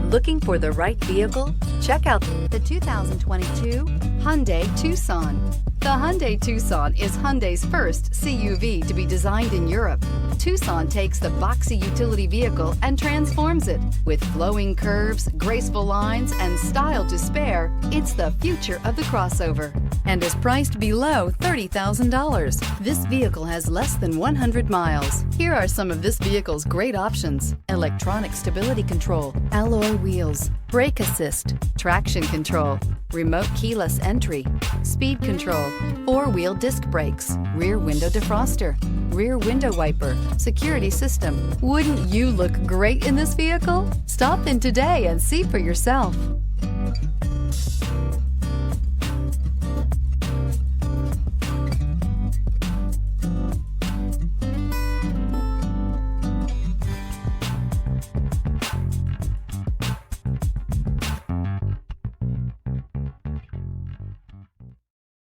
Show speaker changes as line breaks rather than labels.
Looking for the right vehicle? Check out
the 2022 Hyundai Tucson. The Hyundai Tucson is Hyundai's first CUV to be designed in Europe. Tucson takes the boxy utility vehicle and transforms it. With flowing curves, graceful lines, and style to spare, it's the future of the crossover and is priced below $30,000. This vehicle has less than 100 miles. Here are some of this vehicle's great options: electronic stability control, alloy wheels, brake assist, traction control, remote keyless entry, speed control, four-wheel disc brakes, rear window defroster, rear window wiper, security system. Wouldn't you look great in this vehicle? Stop in today and see for yourself.